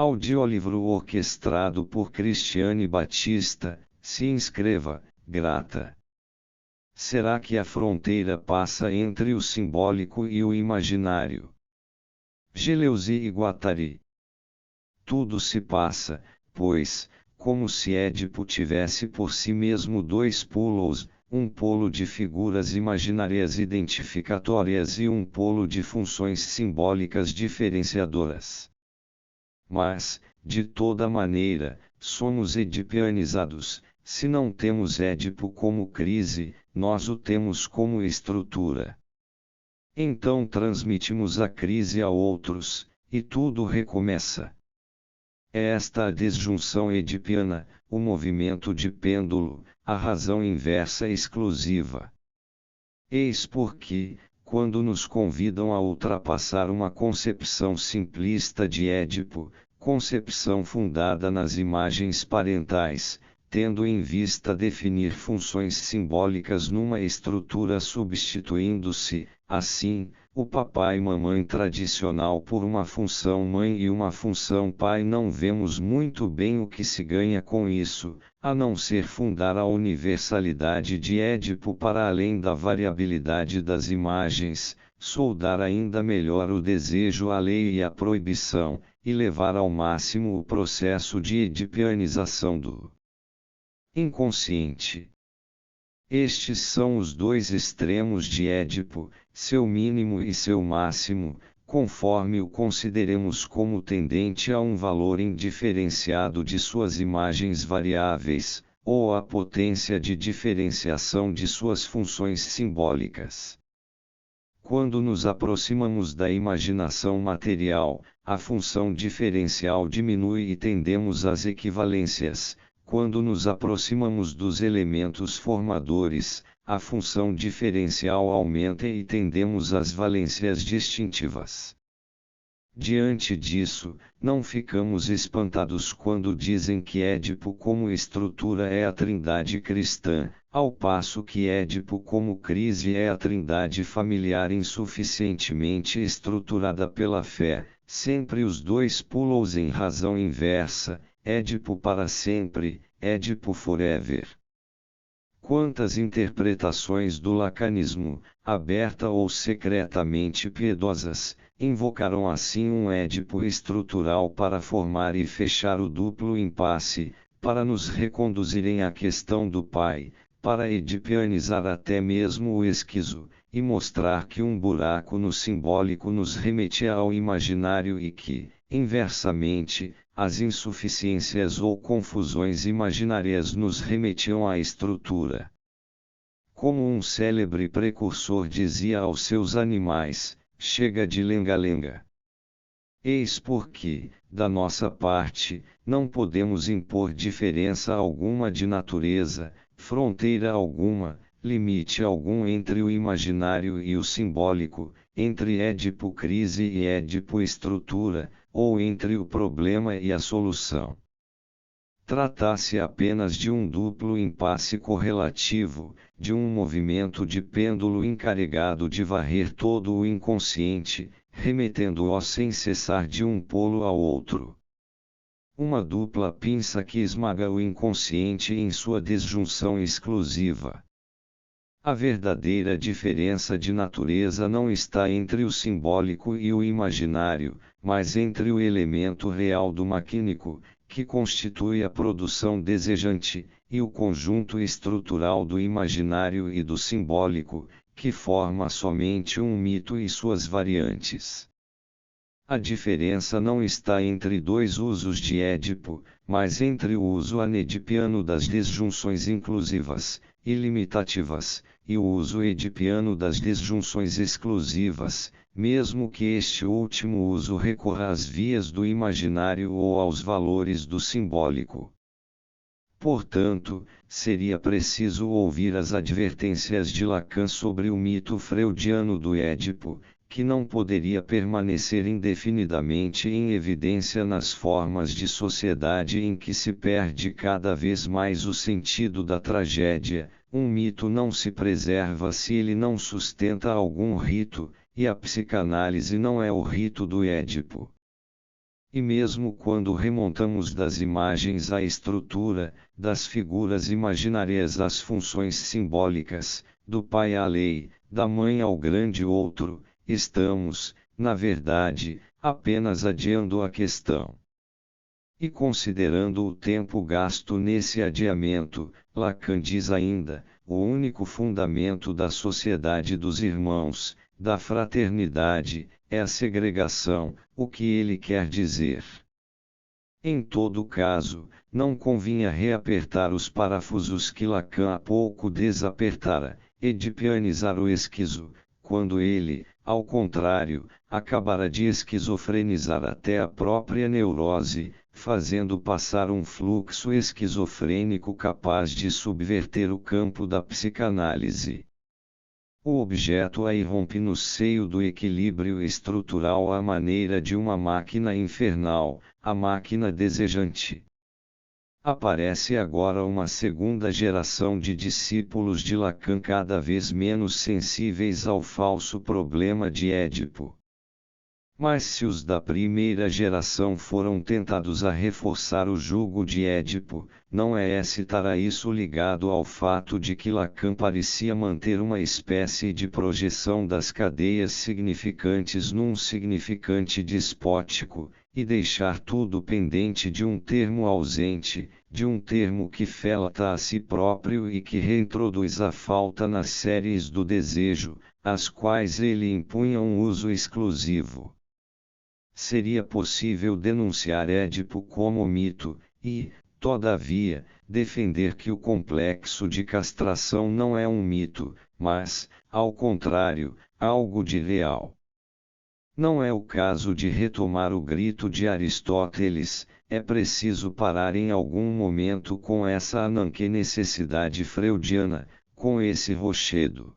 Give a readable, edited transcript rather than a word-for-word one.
Audiolivro orquestrado por Cristiane Batista. Se inscreva, grata. Será que a fronteira passa entre o simbólico e o imaginário? Geleuzi e Guattari. Tudo se passa, pois, como se Édipo tivesse por si mesmo dois polos, um polo de figuras imaginárias identificatórias e um polo de funções simbólicas diferenciadoras. Mas, de toda maneira, somos edipianizados. Se não temos Édipo como crise, nós o temos como estrutura. Então transmitimos a crise a outros, e tudo recomeça. É esta a desjunção edipiana, o movimento de pêndulo, a razão inversa exclusiva. Eis porque, quando nos convidam a ultrapassar uma concepção simplista de Édipo, concepção fundada nas imagens parentais, tendo em vista definir funções simbólicas numa estrutura substituindo-se, assim, o papai e mamãe tradicional por uma função mãe e uma função pai, não vemos muito bem o que se ganha com isso, a não ser fundar a universalidade de Édipo para além da variabilidade das imagens, soldar ainda melhor o desejo à lei e à proibição, e levar ao máximo o processo de edipianização do inconsciente. Estes são os dois extremos de Édipo, seu mínimo e seu máximo, conforme o consideremos como tendente a um valor indiferenciado de suas imagens variáveis, ou à potência de diferenciação de suas funções simbólicas. Quando nos aproximamos da imaginação material, a função diferencial diminui e tendemos às equivalências. Quando nos aproximamos dos elementos formadores, a função diferencial aumenta e tendemos às valências distintivas. Diante disso, não ficamos espantados quando dizem que Édipo como estrutura é a trindade cristã, ao passo que Édipo como crise é a trindade familiar insuficientemente estruturada pela fé, sempre os dois polos em razão inversa, Édipo para sempre, Édipo forever. Quantas interpretações do lacanismo, aberta ou secretamente piedosas, invocaram assim um Édipo estrutural para formar e fechar o duplo impasse, para nos reconduzirem à questão do Pai, para edipianizar até mesmo o esquizo, e mostrar que um buraco no simbólico nos remetia ao imaginário e que, inversamente, as insuficiências ou confusões imaginárias nos remetiam à estrutura. Como um célebre precursor dizia aos seus animais, chega de lenga-lenga. Eis porque, da nossa parte, não podemos impor diferença alguma de natureza, fronteira alguma, limite algum entre o imaginário e o simbólico, entre Édipo crise e Édipo estrutura, ou entre o problema e a solução. Trata-se apenas de um duplo impasse correlativo, de um movimento de pêndulo encarregado de varrer todo o inconsciente, remetendo-o sem cessar de um polo ao outro. Uma dupla pinça que esmaga o inconsciente em sua desjunção exclusiva. A verdadeira diferença de natureza não está entre o simbólico e o imaginário, mas entre o elemento real do maquínico, que constitui a produção desejante, e o conjunto estrutural do imaginário e do simbólico, que forma somente um mito e suas variantes. A diferença não está entre dois usos de Édipo, mas entre o uso anedipiano das desjunções inclusivas, ilimitativas, e o uso edipiano das desjunções exclusivas, mesmo que este último uso recorra às vias do imaginário ou aos valores do simbólico. Portanto, seria preciso ouvir as advertências de Lacan sobre o mito freudiano do Édipo, que não poderia permanecer indefinidamente em evidência nas formas de sociedade em que se perde cada vez mais o sentido da tragédia. Um mito não se preserva se ele não sustenta algum rito, e a psicanálise não é o rito do Édipo. E mesmo quando remontamos das imagens à estrutura, das figuras imaginárias às funções simbólicas, do pai à lei, da mãe ao grande outro, estamos, na verdade, apenas adiando a questão. E considerando o tempo gasto nesse adiamento, Lacan diz ainda, o único fundamento da sociedade dos irmãos, da fraternidade, é a segregação, o que ele quer dizer. Em todo caso, não convinha reapertar os parafusos que Lacan há pouco desapertara, edipianizar o esquizo, quando ele, ao contrário, acabara de esquizofrenizar até a própria neurose, fazendo passar um fluxo esquizofrênico capaz de subverter o campo da psicanálise. O objeto aí rompe no seio do equilíbrio estrutural à maneira de uma máquina infernal, a máquina desejante. Aparece agora uma segunda geração de discípulos de Lacan cada vez menos sensíveis ao falso problema de Édipo. Mas se os da primeira geração foram tentados a reforçar o jugo de Édipo, não estará isso ligado ao fato de que Lacan parecia manter uma espécie de projeção das cadeias significantes num significante despótico, e deixar tudo pendente de um termo ausente, de um termo que felata a si próprio e que reintroduz a falta nas séries do desejo, às quais ele impunha um uso exclusivo. Seria possível denunciar Édipo como mito, e, todavia, defender que o complexo de castração não é um mito, mas, ao contrário, algo de real. Não é o caso de retomar o grito de Aristóteles, é preciso parar em algum momento com essa ananque necessidade freudiana, com esse rochedo.